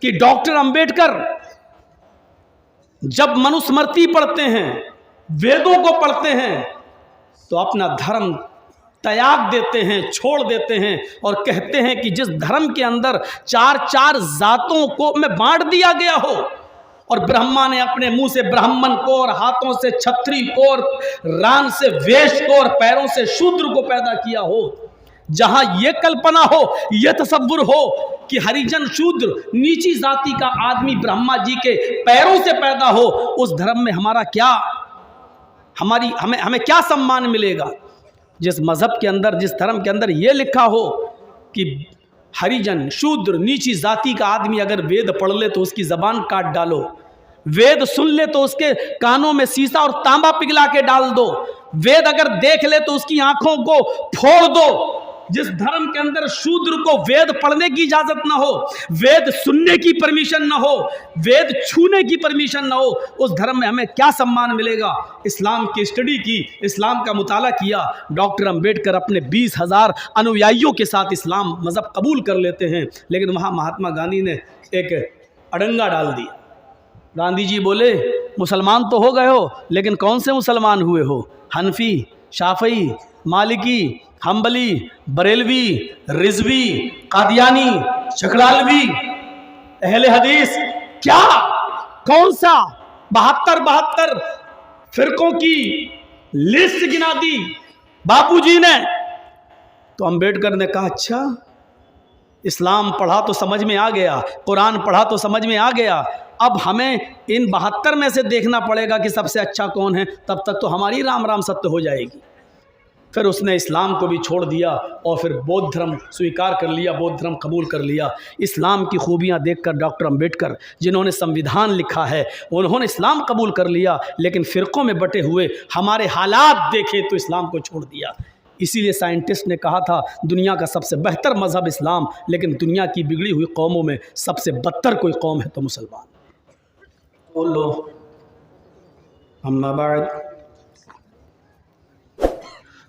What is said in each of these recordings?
کہ ڈاکٹر امبیڈکر جب منوسمرتی پڑھتے ہیں، ویدوں کو پڑھتے ہیں، تو اپنا دھرم تیاگ دیتے ہیں، چھوڑ دیتے ہیں، اور کہتے ہیں کہ جس دھرم کے اندر چار ذاتوں کو میں بانٹ دیا گیا ہو، اور برہما نے اپنے منہ سے برہمن کو، اور ہاتھوں سے چھتری کو، اور ران سے ویش کو، اور پیروں سے شودر کو پیدا کیا ہو، جہاں یہ کلپنا ہو، یہ تصور ہو کہ ہریجن شودر نیچی ذاتی کا آدمی برہما جی کے پیروں سے پیدا ہو، اس دھرم میں ہمارا کیا، ہمیں کیا سمان ملے گا؟ جس مذہب کے اندر، جس دھرم کے اندر یہ لکھا ہو کہ ہریجن شودر نیچی ذاتی کا آدمی اگر وید پڑھ لے تو اس کی زبان کاٹ ڈالو، وید سن لے تو اس کے کانوں میں سیسا اور تانبا پگھلا کے ڈال دو، وید اگر دیکھ لے تو اس کی آنکھوں کو پھوڑ دو، جس دھرم کے اندر شودر کو وید پڑھنے کی اجازت نہ ہو، وید سننے کی پرمیشن نہ ہو، وید چھونے کی پرمیشن نہ ہو، اس دھرم میں ہمیں کیا سمان ملے گا؟ اسلام کی اسٹڈی کی، اسلام کا مطالعہ کیا، ڈاکٹر امبیڈکر اپنے 20,000 انویائیوں کے ساتھ اسلام مذہب قبول کر لیتے ہیں، لیکن وہاں مہاتما گاندھی نے ایک اڑنگا ڈال دیا۔ گاندھی جی بولے مسلمان تو ہو گئے ہو، لیکن کون سے مسلمان ہوئے ہو؟ حنفی، شافعی، مالکی، حنبلی، بریلوی، رضوی، قادیانی، چکڑالوی، اہل حدیث، کیا کون سا 72 فرقوں کی لسٹ گنا دی باپو جی نے؟ تو امبیڈکر نے کہا اچھا، اسلام پڑھا تو سمجھ میں آ گیا، قرآن پڑھا تو سمجھ میں آ گیا، اب ہمیں ان 72 میں سے دیکھنا پڑے گا کہ سب سے اچھا کون ہے، تب تک تو ہماری رام رام ستیہ ہو جائے گی۔ پھر اس نے اسلام کو بھی چھوڑ دیا اور پھر بودھ دھرم سویکار کر لیا، بودھ دھرم قبول کر لیا۔ اسلام کی خوبیاں دیکھ کر ڈاکٹر امبیڈکر جنہوں نے سمویدھان لکھا ہے، انہوں نے اسلام قبول کر لیا، لیکن فرقوں میں بٹے ہوئے ہمارے حالات دیکھے تو اسلام کو چھوڑ دیا۔ اسی لیے سائنٹسٹ نے کہا تھا دنیا کا سب سے بہتر مذہب اسلام، لیکن دنیا کی بگڑی ہوئی قوموں میں سب سے بدتر کوئی قوم ہے تو مسلمان۔ بولو اما بعد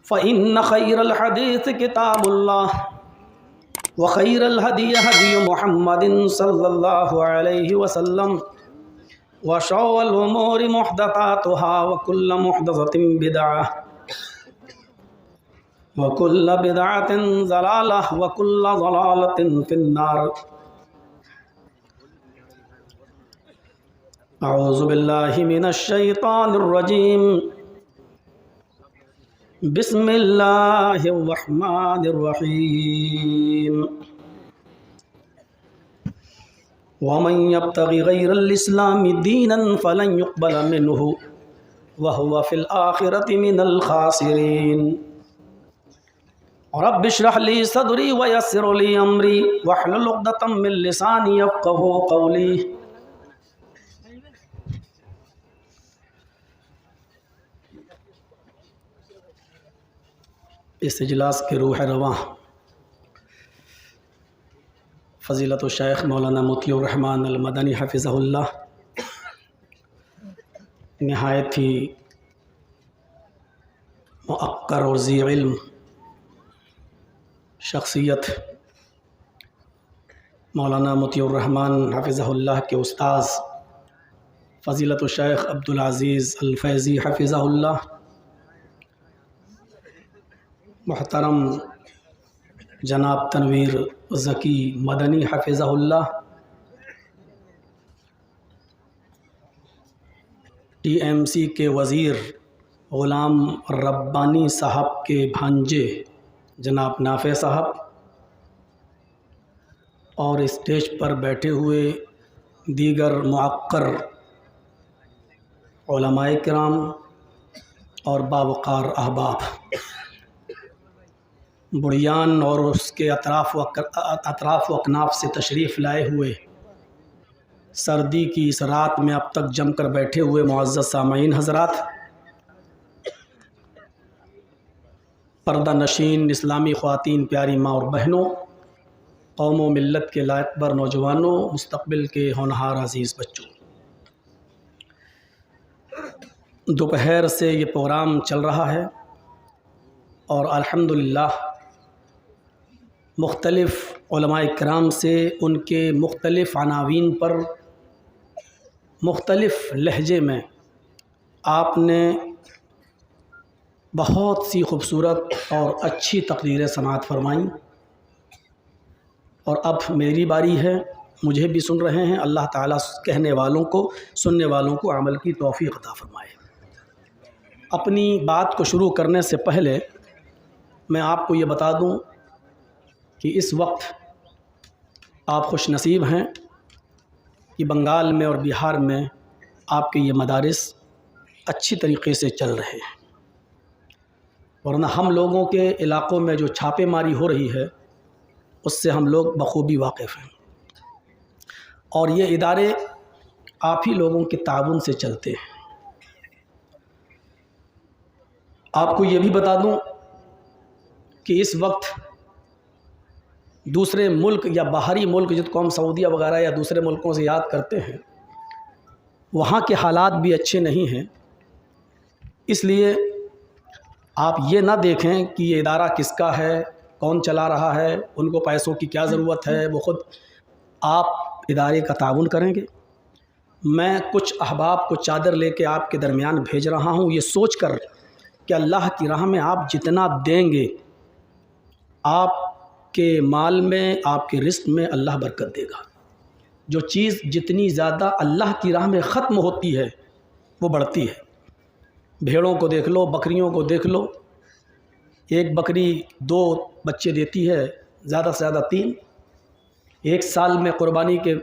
فإن خير الحديث كتاب الله وخير الهدي هدي محمد صلى الله عليه وسلم وشر الأمور محدثاتها وكل محدثة بدعة وكل بدعة ضلالة وكل ضلالة في النار۔ أعوذ بالله من الشيطان الرجيم، بسم اللہ الرحمن الرحیم۔ ومن يبتغ غير الإسلام دينا فلن يقبل منه وهو في الآخرة من الخاسرين۔ رب اشرح لي صدري ويسر لي أمري واحلل عقدة من لساني يفقهوا قولي۔ اس اجلاس کے روح رواں فضیلت الشیخ مولانا مطیع الرحمن المدنی حفظہ اللہ نہایت ہی مؤقر اور ذی علم شخصیت مولانا مطیع الرحمن حفظہ اللہ کے استاذ فضیلت الشیخ عبدالعزیز الفیضی حفظہ اللہ، محترم جناب تنویر ذکی مدنی حفظہ اللہ، ٹی ایم سی کے وزیر غلام ربانی صاحب کے بھانجے جناب نافع صاحب، اور اسٹیج پر بیٹھے ہوئے دیگر معقر علماء کرام اور باوقار احباب، بڑیان اور اس کے اطراف و اکناف سے تشریف لائے ہوئے، سردی کی اس رات میں اب تک جم کر بیٹھے ہوئے معزز سامعین حضرات، پردہ نشین اسلامی خواتین، پیاری ماں اور بہنوں، قوم و ملت کے لائق بر نوجوانوں، مستقبل کے ہونہار عزیز بچوں، دوپہر سے یہ پروگرام چل رہا ہے اور الحمدللہ مختلف علماء کرام سے ان کے مختلف عناوین پر مختلف لہجے میں آپ نے بہت سی خوبصورت اور اچھی تقریریں سماعت فرمائیں، اور اب میری باری ہے، مجھے بھی سن رہے ہیں۔ اللہ تعالیٰ کہنے والوں کو، سننے والوں کو عمل کی توفیق عطا فرمائے۔ اپنی بات کو شروع کرنے سے پہلے میں آپ کو یہ بتا دوں کہ اس وقت آپ خوش نصیب ہیں کہ بنگال میں اور بہار میں آپ کے یہ مدارس اچھی طریقے سے چل رہے ہیں، ورنہ ہم لوگوں کے علاقوں میں جو چھاپے ماری ہو رہی ہے اس سے ہم لوگ بخوبی واقف ہیں، اور یہ ادارے آپ ہی لوگوں کے تعاون سے چلتے ہیں۔ آپ کو یہ بھی بتا دوں کہ اس وقت دوسرے ملک یا باہری ملک جس کو ہم سعودیہ وغیرہ یا دوسرے ملکوں سے یاد کرتے ہیں، وہاں کے حالات بھی اچھے نہیں ہیں، اس لیے آپ یہ نہ دیکھیں کہ یہ ادارہ کس کا ہے، کون چلا رہا ہے، ان کو پیسوں کی کیا ضرورت ہے، وہ خود آپ ادارے کا تعاون کریں گے۔ میں کچھ احباب کو چادر لے کے آپ کے درمیان بھیج رہا ہوں، یہ سوچ کر کہ اللہ کی راہ میں آپ جتنا دیں گے، آپ کے مال میں، آپ کے رزق میں اللہ برکت دے گا۔ جو چیز جتنی زیادہ اللہ کی راہ میں ختم ہوتی ہے وہ بڑھتی ہے۔ بھیڑوں کو دیکھ لو، بکریوں کو دیکھ لو، ایک بکری 2 بچے دیتی ہے، زیادہ سے زیادہ 3۔ ایک سال میں قربانی کے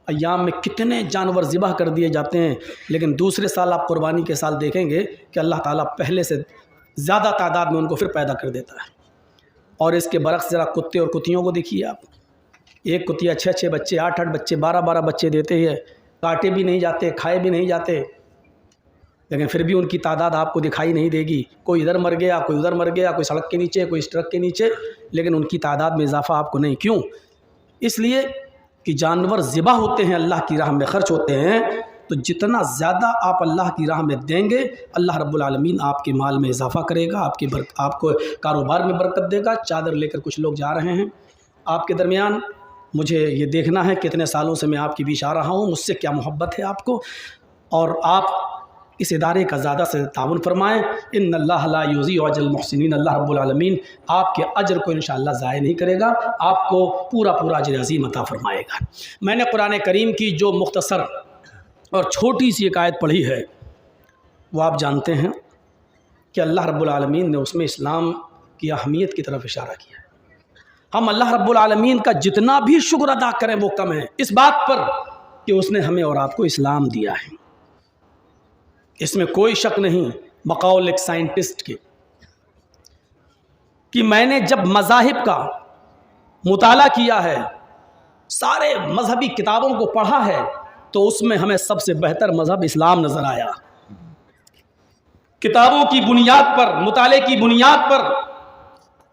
ایام میں کتنے جانور ذبح کر دیے جاتے ہیں، لیکن دوسرے سال آپ قربانی کے سال دیکھیں گے کہ اللہ تعالیٰ پہلے سے زیادہ تعداد میں ان کو پھر پیدا کر دیتا ہے۔ اور اس کے برعکس ذرا کتے اور کتیوں کو دیکھیے آپ، ایک کتیا 6 بچے، 8 بچے، 12 بچے دیتے ہیں، کاٹے بھی نہیں جاتے، کھائے بھی نہیں جاتے، لیکن پھر بھی ان کی تعداد آپ کو دکھائی نہیں دے گی۔ کوئی ادھر مر گیا، کوئی ادھر مر گیا، کوئی سڑک کے نیچے، کوئی اس ٹرک کے نیچے، لیکن ان کی تعداد میں اضافہ آپ کو نہیں۔ کیوں؟ اس لیے کہ جانور ذبح ہوتے ہیں، اللہ کی راہ میں خرچ ہوتے ہیں، تو جتنا زیادہ آپ اللہ کی راہ میں دیں گے، اللہ رب العالمین آپ کے مال میں اضافہ کرے گا، آپ کو کاروبار میں برکت دے گا۔ چادر لے کر کچھ لوگ جا رہے ہیں آپ کے درمیان، مجھے یہ دیکھنا ہے کتنے سالوں سے میں آپ کے بیچ آ رہا ہوں، مجھ سے کیا محبت ہے آپ کو، اور آپ اس ادارے کا زیادہ سے تعاون فرمائیں۔ ان اللہ لا یضیع اجر المحسنین، اللہ رب العالمین آپ کے اجر کو انشاءاللہ ضائع نہیں کرے گا، آپ کو پورا اجر عظیم عطا فرمائے گا۔ میں نے قرآن کریم کی جو مختصر اور چھوٹی سی ایک آیت پڑھی ہے، وہ آپ جانتے ہیں کہ اللہ رب العالمین نے اس میں اسلام کی اہمیت کی طرف اشارہ کیا ہے۔ ہم اللہ رب العالمین کا جتنا بھی شکر ادا کریں وہ کم ہے، اس بات پر کہ اس نے ہمیں اور آپ کو اسلام دیا ہے، اس میں کوئی شک نہیں۔ بقول ایک سائنٹسٹ کے کہ میں نے جب مذاہب کا مطالعہ کیا ہے، سارے مذہبی کتابوں کو پڑھا ہے، تو اس میں ہمیں سب سے بہتر مذہب اسلام نظر آیا۔ کتابوں کی بنیاد پر، مطالعے کی بنیاد پر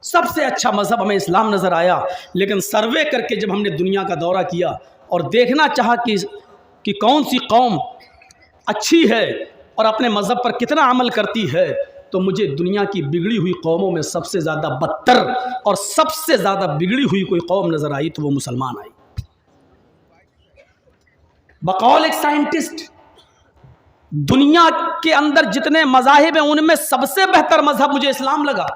سب سے اچھا مذہب ہمیں اسلام نظر آیا، لیکن سروے کر کے جب ہم نے دنیا کا دورہ کیا اور دیکھنا چاہا کہ کون سی قوم اچھی ہے اور اپنے مذہب پر کتنا عمل کرتی ہے، تو مجھے دنیا کی بگڑی ہوئی قوموں میں سب سے زیادہ بدتر اور سب سے زیادہ بگڑی ہوئی کوئی قوم نظر آئی تو وہ مسلمان آئی۔ بقول ایک سائنٹسٹ، دنیا کے اندر جتنے مذاہب ہیں ان میں سب سے بہتر مذہب مجھے اسلام لگا،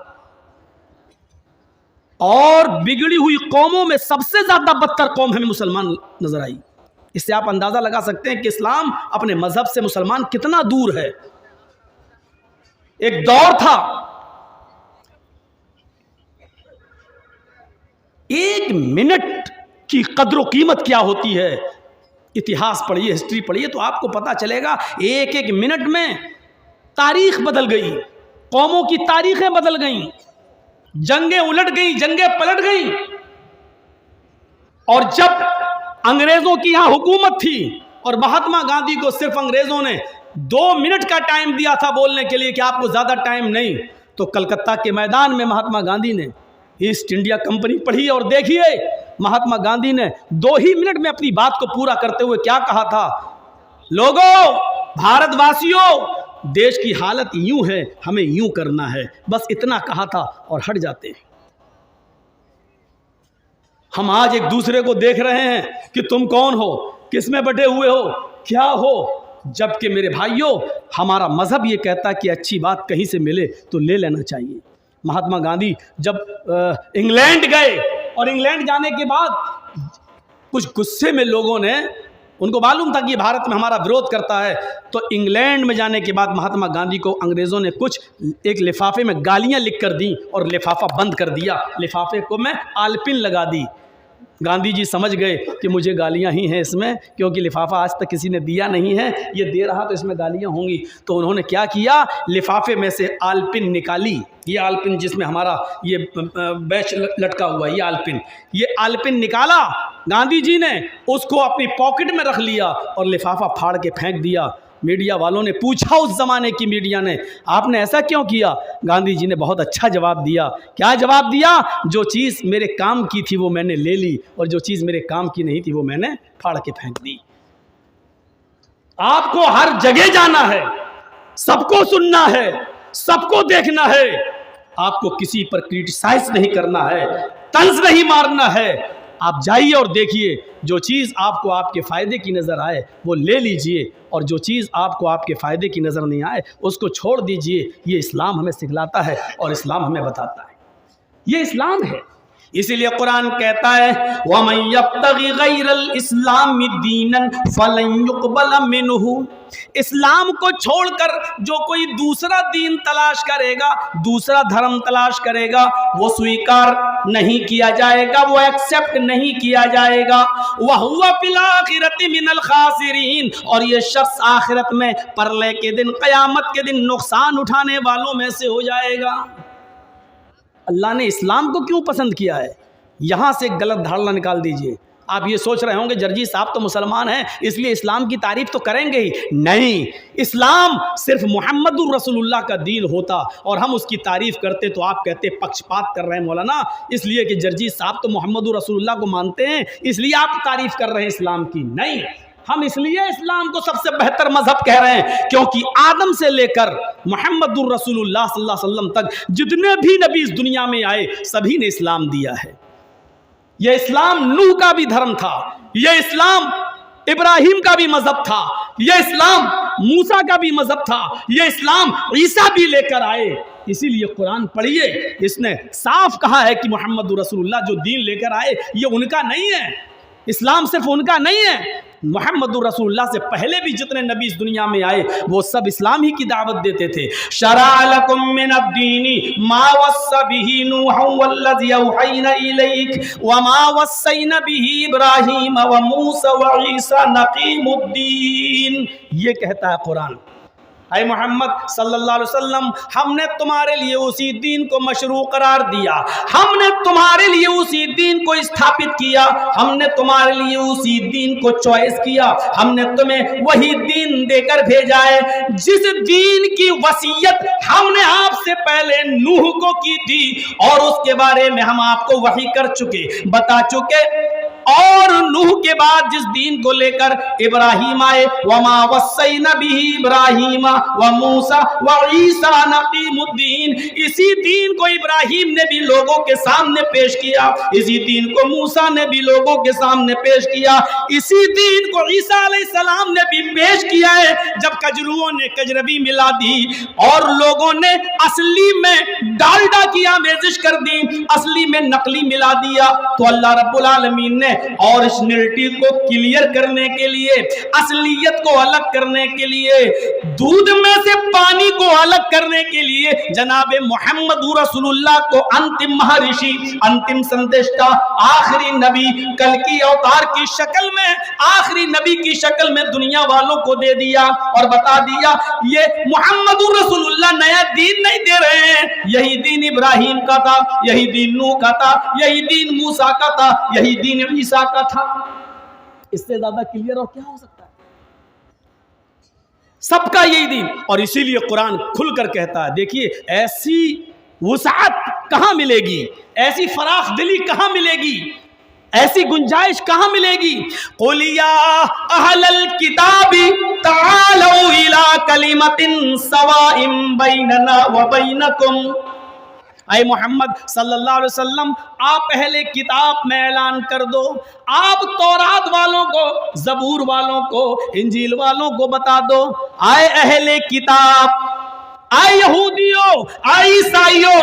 اور بگڑی ہوئی قوموں میں سب سے زیادہ بدتر قوم ہمیں مسلمان نظر آئی۔ اس سے آپ اندازہ لگا سکتے ہیں کہ اسلام اپنے مذہب سے مسلمان کتنا دور ہے۔ ایک دور تھا، ایک منٹ کی قدر و قیمت کیا ہوتی ہے، اتہاس پڑھیے، ہسٹری پڑھیے تو آپ کو پتا چلے گا، ایک ایک منٹ میں تاریخ بدل گئی، قوموں کی تاریخیں بدل گئیں، جنگیں الٹ گئیں، جنگیں پلٹ گئیں۔ اور جب انگریزوں کی یہاں حکومت تھی اور مہاتما گاندھی کو صرف انگریزوں نے 2 منٹ کا ٹائم دیا تھا بولنے کے لیے کہ آپ کو زیادہ ٹائم نہیں، تو کلکتہ کے میدان میں مہاتما گاندھی نے ایسٹ انڈیا کمپنی پڑھی اور دیکھیے مہاتما گاندھی نے 2 ہی منٹ میں اپنی بات کو پورا کرتے ہوئے کیا کہا تھا، لوگوں، بھارت واسیوں، دیش کی حالت یوں ہے، ہمیں یوں کرنا ہے، بس اتنا کہا تھا اور ہٹ جاتے ہیں۔ ہم آج ایک دوسرے کو دیکھ رہے ہیں کہ تم کون ہو, کس میں بٹے ہوئے ہو, کیا ہو, جبکہ میرے بھائیوں ہمارا مذہب یہ کہتا ہے کہ اچھی بات کہیں سے ملے تو لے لینا چاہیے. مہاتما گاندھی جب انگلینڈ گئے اور انگلینڈ جانے کے بعد کچھ غصے میں لوگوں نے, ان کو معلوم تھا کہ یہ بھارت میں ہمارا وروଧ کرتا ہے, تو انگلینڈ میں جانے کے بعد مہاتما گاندھی کو انگریزوں نے کچھ ایک لفافے میں گالیاں لکھ کر دیں اور لفافہ بند کر دیا, لفافے کو میں آلپن لگا دی. گاندھی جی سمجھ گئے کہ مجھے گالیاں ہی ہیں اس میں, کیونکہ لفافہ آج تک کسی نے دیا نہیں ہے, یہ دے رہا تو اس میں گالیاں ہوں گی. تو انہوں نے کیا کیا, لفافے میں سے آلپن نکالی. یہ آلپن جس میں ہمارا یہ بیچ لٹکا ہوا ہے, یہ آلپن نکالا گاندھی جی نے, اس کو اپنی پاکٹ میں رکھ لیا اور لفافہ پھاڑ کے پھینک دیا. میڈیا والوں نے پوچھا, اس زمانے کی میڈیا نے, آپ نے ایسا کیوں کیا؟ گاندھی جی نے بہت اچھا جواب دیا. کیا جواب دیا؟ جو چیز میرے کام کی تھی وہ میں نے لے لی, اور جو چیز میرے کام کی نہیں تھی وہ میں نے پھاڑ کے پھینک دی. آپ کو ہر جگہ جانا ہے, سب کو سننا ہے, سب کو دیکھنا ہے, آپ کو کسی پر کرٹیسائز نہیں کرنا ہے, طنز نہیں مارنا ہے. آپ جائیے اور دیکھیے, جو چیز آپ کو آپ کے فائدے کی نظر آئے وہ لے لیجئے, اور جو چیز آپ کو آپ کے فائدے کی نظر نہیں آئے اس کو چھوڑ دیجئے. یہ اسلام ہمیں سکھلاتا ہے اور اسلام ہمیں بتاتا ہے, یہ اسلام ہے. اسی لیے قرآن کہتا ہے وَمَن يَبْتَغِ غَيْرَ الْإِسْلَامِ دِينًا فَلَن يُقْبَلَ مِنْهُ, اسلام کو چھوڑ کر جو کوئی دوسرا دین تلاش کرے گا, دوسرا دھرم تلاش کرے گا, وہ سویکار نہیں کیا جائے گا, وہ ایکسیپٹ نہیں کیا جائے گا. وَهُوَ فِي الْآخِرَةِ مِنَ الْخَاسِرِينَ, اور یہ شخص آخرت میں پرلے کے دن, قیامت کے دن نقصان اٹھانے والوں میں سے ہو جائے گا. اللہ نے اسلام کو کیوں پسند کیا ہے؟ یہاں سے ایک غلط دھارنا نکال دیجئے. آپ یہ سوچ رہے ہوں گے جرجی صاحب تو مسلمان ہیں اس لیے اسلام کی تعریف تو کریں گے ہی. نہیں, اسلام صرف محمد الرسول اللہ کا دین ہوتا اور ہم اس کی تعریف کرتے تو آپ کہتے پکشپات کر رہے ہیں مولانا, اس لیے کہ جرجی صاحب تو محمد الرسول اللہ کو مانتے ہیں اس لیے آپ تعریف کر رہے ہیں اسلام کی. نہیں, ہم اس لیے اسلام کو سب سے بہتر مذہب کہہ رہے ہیں کیونکہ آدم سے لے کر محمد الرسول اللہ صلی اللہ علیہ وسلم تک جتنے بھی نبی اس دنیا میں آئے سبھی نے اسلام دیا ہے. یہ اسلام نوح کا بھی دھرم تھا, یہ اسلام ابراہیم کا بھی مذہب تھا, یہ اسلام موسیٰ کا بھی مذہب تھا, یہ اسلام عیسیٰ بھی لے کر آئے. اسی لیے قرآن پڑھیے, اس نے صاف کہا ہے کہ محمد رسول اللہ جو دین لے کر آئے یہ ان کا نہیں ہے, اسلام صرف ان کا نہیں ہے. محمد رسول اللہ سے پہلے بھی جتنے نبی اس دنیا میں آئے وہ سب اسلام ہی کی دعوت دیتے تھے. شرع لکم من الدین ما وصى به نوح والذی اوحینا الیک وما وصینا به ابراہیم وموسى وعیسى ان اقیموا الدین. یہ کہتا ہے قرآن, اے محمد صلی اللہ علیہ وسلم, ہم نے تمہارے لیے اسی دین کو مشروع قرار دیا, ہم نے تمہارے لیے اسی دین کو استھاپت کیا, ہم نے تمہارے لیے اسی دین کو چوائس کیا, ہم نے تمہیں وہی دین دے کر بھیجا ہے جس دین کی وصیت ہم نے آپ سے پہلے نوح کو کی تھی اور اس کے بارے میں ہم آپ کو وحی کر چکے, بتا چکے. اور نوح کے بعد جس دین کو لے کر ابراہیم آئے, وما وصینا به ابراہیم وموسیٰ وعیسیٰ ان اقیموا الدین, اسی دین کو ابراہیم نے بھی لوگوں کے سامنے پیش کیا, اسی دین کو موسیٰ نے بھی لوگوں کے سامنے پیش کیا, اسی دین کو عیسیٰ علیہ السلام نے بھی پیش کیا ہے. جب کجروؤں نے کجربی ملا دی اور لوگوں نے اصلی میں ڈالڈا کی آمیزش کر دی, اصلی میں نقلی ملا دیا, تو اللہ رب العالمین نے اوریجنلٹی کو کلیئر کرنے کے لیے, اصلیت کو الگ کرنے کے لیے, دودھ میں سے پانی کو الگ کرنے کے لیے جناب محمد رسول اللہ کو انتم مہارشی, انتم سندشتہ, آخری نبی, کل کی اوتار کی شکل میں, آخری نبی کی شکل میں دنیا والوں کو دے دیا اور بتا دیا یہ محمد رسول اللہ نیا دین نہیں دے رہے ہیں, یہی دین ابراہیم کا تھا, یہی دین نوح کا تھا, یہی دین موسیٰ کا تھا, یہی دین عیسیٰ کا تھا. اس سے زیادہ کلیئر اور کیا ہو سکتا ہے؟ سب کا یہی دین. اور اسی لیے قرآن کھل کر کہتا ہے, دیکھیے ایسی وسعت کہاں ملے گی, ایسی فراخ دلی کہاں ملے گی, ایسی گنجائش کہاں ملے گی. قُلْ يَا أَهْلَ الْكِتَابِ تَعَالَوْا إِلَىٰ كَلِمَةٍ سَوَاءٍ بَيْنَنَا وَبَيْنَكُمْ اے محمد صلی اللہ علیہ وسلم آپ اہل کتاب میں اعلان کر دو، آپ تورات والوں کو، زبور والوں کو، انجیل والوں کو بتا دو، اے اہل کتاب، اے یہودیوں، اے عیسائیوں،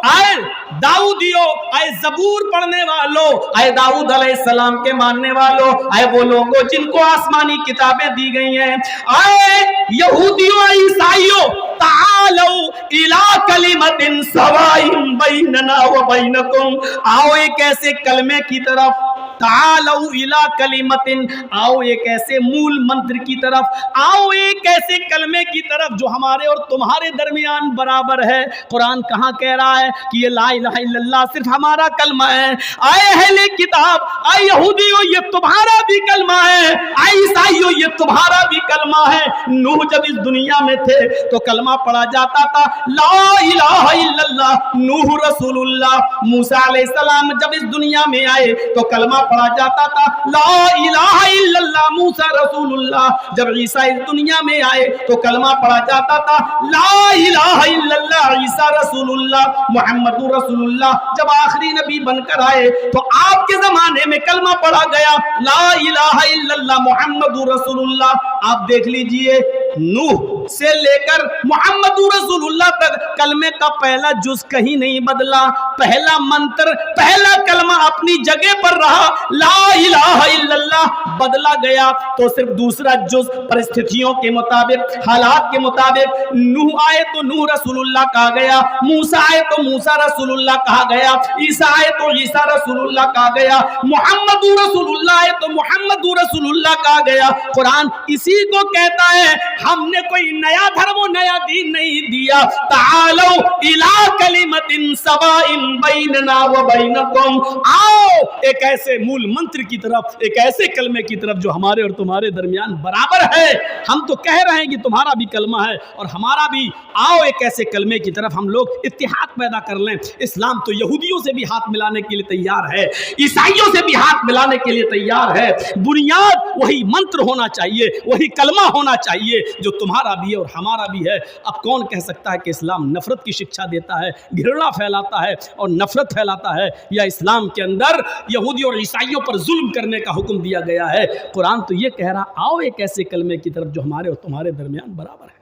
اے داؤدیوں، اے زبور پڑھنے والوں، اے داؤد علیہ السلام کے ماننے والوں، اے وہ لوگوں جن کو آسمانی کتابیں دی گئی ہیں، اے یہودیوں، اے عیسائیوں، تعالوا الی کلمۃ سواء بیننا و بینکم، آؤ ایک ایسے کلمے کی طرف، تعالوا الی کلمۃ، آؤ ایک ایسے مول منتر کی طرف، آؤ ایک ایسے کلمے کی طرف جو ہمارے اور تمہارے درمیان برابر ہے۔ قرآن کہاں کہہ رہا ہے کہ یہ لا الہ الا اللہ صرف ہمارا کلمہ ہے؟ اے اہل کتاب، اے یہودیوں، یہ تمہارا بھی کلمہ ہے، اے عیسائیوں، یہ تمہارا بھی کلمہ ہے۔ نوح جب اس دنیا میں تھے تو کلمہ پڑھا جاتا تھا لا الہ الا اللہ، نوح رسول اللہ۔ موسیٰ علیہ السلام جب اس دنیا میں آئے تو کلمہ پڑھا جاتا تھا لا الہ الا اللہ، موسیٰ رسول اللہ۔ جب عیسیٰ اس دنیا میں آئے تو کلمہ پڑھا جاتا تھا لا الہ الا اللہ، عیسیٰ رسول اللہ، محمد رسول اللہ۔ جب آخری نبی بن کر آئے تو آپ کے زمانے میں کلمہ پڑھا گیا لا الہ الا اللہ، محمد رسول اللہ۔ آپ دیکھ لیجئے نوح سے لے کر محمد رسول اللہ تک کلمے کا پہلا جز کہیں نہیں بدلا، پہلا منتر، پہلا کلمہ اپنی جگہ پر رہا لا الہ الا اللہ۔ بدلا گیا تو صرف دوسرا جز پرستھتیوں کے مطابق، حالات کے مطابق، نوح آئے تو نوح رسول اللہ کہا گیا، موسیٰ آئے تو موسیٰ رسول اللہ کہا گیا، عیسیٰ آئے تو عیسیٰ رسول اللہ کہا گیا، محمد رسول اللہ آئے تو محمد رسول اللہ کہا گیا۔ قرآن اسی کو کہتا ہے، ہم نے کوئی نیا دھرم و نیا دین نہیں دیا۔ تعالوا الی کلمۃ سواء بیننا و بینکم، آؤ ایک ایسے مول منتر کی طرف، ایک ایسے کلمے کی طرف جو ہمارے اور تمہارے درمیان برابر ہے۔ ہم تو کہہ رہے ہیں کہ تمہارا بھی کلمہ ہے اور ہمارا بھی، آؤ ایک ایسے کلمے کی طرف ہم لوگ اتحاد پیدا کر لیں۔ اسلام تو یہودیوں سے بھی ہاتھ ملانے کے لیے تیار ہے، عیسائیوں سے بھی ہاتھ ملانے کے لیے تیار ہے۔ بنیاد وہی منتر ہونا چاہیے، وہی کلمہ ہونا چاہیے جو تمہارا بھی ہے اور ہمارا بھی ہے۔ اب کون کہہ سکتا ہے کہ اسلام نفرت کی شکشا دیتا ہے، گھرنا پھیلاتا ہے اور نفرت پھیلاتا ہے، یا اسلام کے اندر یہودیوں اور عیسائیوں پر ظلم کرنے کا حکم دیا گیا ہے؟ قرآن تو یہ کہہ رہا، آؤ ایک ایسے کلمے کی طرف جو ہمارے اور تمہارے درمیان برابر ہے۔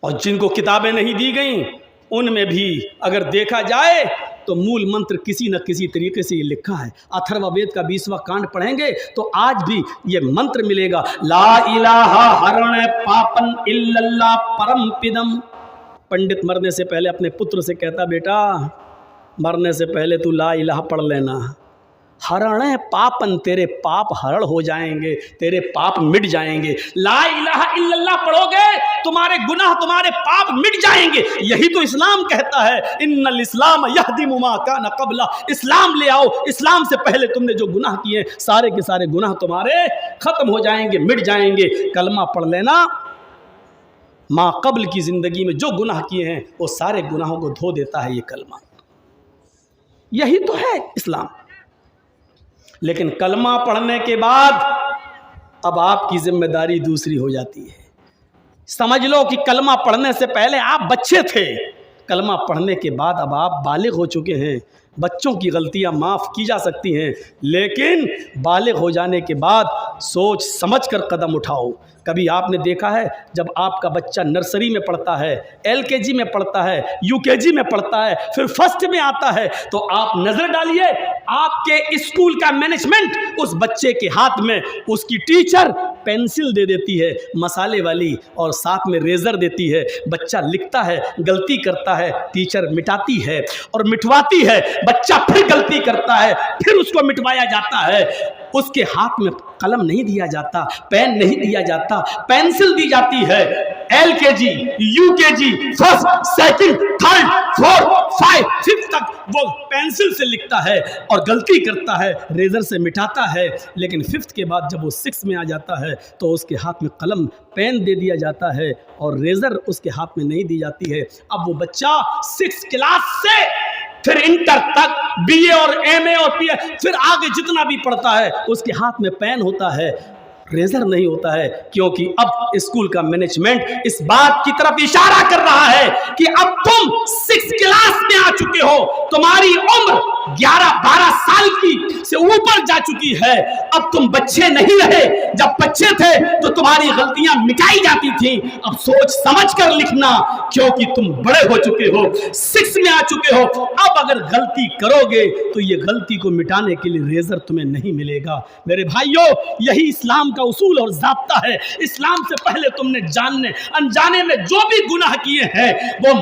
اور جن کو کتابیں نہیں دی گئیں ان میں بھی اگر دیکھا جائے تو مول منتر کسی نہ کسی طریقے سے یہ لکھا ہے۔ اتھروا وید کا 20واں کانڈ پڑھیں گے تو آج بھی یہ منتر ملے گا، لا الہ ہرن پاپن الا اللہ پرم پدم۔ پنڈت مرنے سے پہلے اپنے پتر سے کہتا، بیٹا مرنے سے پہلے تو لا الہ پڑھ لینا، ہرن پاپن، تیرے پاپ ہرڑ ہو جائیں گے، تیرے پاپ مٹ جائیں گے۔ لا الہ الا اللہ پڑھو گے تمہارے گناہ، تمہارے پاپ مٹ جائیں گے۔ یہی تو اسلام کہتا ہے، ان الاسلام یہدم ما کان قبلہ، اسلام لے آؤ، اسلام سے پہلے تم نے جو گناہ کیے سارے کے سارے گناہ تمہارے ختم ہو جائیں گے، مٹ جائیں گے۔ کلمہ پڑھ لینا، ماں قبل کی زندگی میں جو گناہ کیے ہیں وہ سارے گناہوں کو دھو دیتا ہے یہ کلمہ۔ یہی تو ہے اسلام۔ لیکن کلمہ پڑھنے کے بعد اب آپ کی ذمہ داری دوسری ہو جاتی ہے۔ سمجھ لو کہ کلمہ پڑھنے سے پہلے آپ بچے تھے، کلمہ پڑھنے کے بعد اب آپ بالغ ہو چکے ہیں۔ بچوں کی غلطیاں معاف کی جا سکتی ہیں، لیکن بالغ ہو جانے کے بعد سوچ سمجھ کر قدم اٹھاؤ۔ کبھی آپ نے دیکھا ہے جب آپ کا بچہ نرسری میں پڑھتا ہے، LKG میں پڑھتا ہے، UKG میں پڑھتا ہے، پھر فرسٹ میں آتا ہے، تو آپ نظر ڈالیے آپ کے اسکول کا مینجمنٹ اس بچے کے ہاتھ میں اس کی ٹیچر پینسل دے دیتی ہے مسالے والی اور ساتھ میں ریزر دیتی ہے۔ بچہ لکھتا ہے، غلطی کرتا ہے، ٹیچر مٹاتی ہے اور مٹواتی ہے، بچہ پھر غلطی کرتا ہے، پھر اس کو مٹوایا جاتا ہے۔ اس کے ہاتھ میں قلم نہیں دیا جاتا، پین نہیں دیا جاتا، پینسل دی جاتی ہے۔ LKG UKG first second third fourth five fifth تک وہ پینسل سے لکھتا ہے اور غلطی کرتا ہے، ریزر سے مٹاتا ہے، لیکن ففتھ کے بعد جب وہ 6 میں آ جاتا ہے تو اس کے ہاتھ میں قلم پین دے دیا جاتا ہے اور ریزر اس کے ہاتھ میں نہیں دی جاتی ہے۔ اب وہ بچہ 6 کلاس سے پھر انٹر تک BA اور MA اور PA پھر آگے جتنا بھی پڑھتا ہے اس کے ہاتھ میں پین ہوتا ہے، ریزر نہیں ہوتا ہے، کیونکہ اب اسکول کا مینجمنٹ اس بات کی طرف اشارہ کر رہا ہے کہ اب تم 6 کلاس میں آ چکے ہو، تمہاری عمر 11-12 سال کی سے اوپر جا چکی ہے، اب تم بچے نہیں رہے، جب بچے تھے تو تمہاری غلطیاں مٹائی جاتی تھیں، اب سوچ سمجھ کر لکھنا، کیونکہ تم بڑے ہو چکے ہو، 6 میں آ چکے ہو، اب اگر غلطی کرو گے تو یہ غلطی کو مٹانے کے لیے ریزر تمہیں نہیں ملے گا۔ میرے بھائیوں، یہی اسلام کا اصول اور ضابطہ ہے۔ اسلام سے پہلے تم نے جاننے انجانے میں جو بھی گناہ کیے ہیں وہ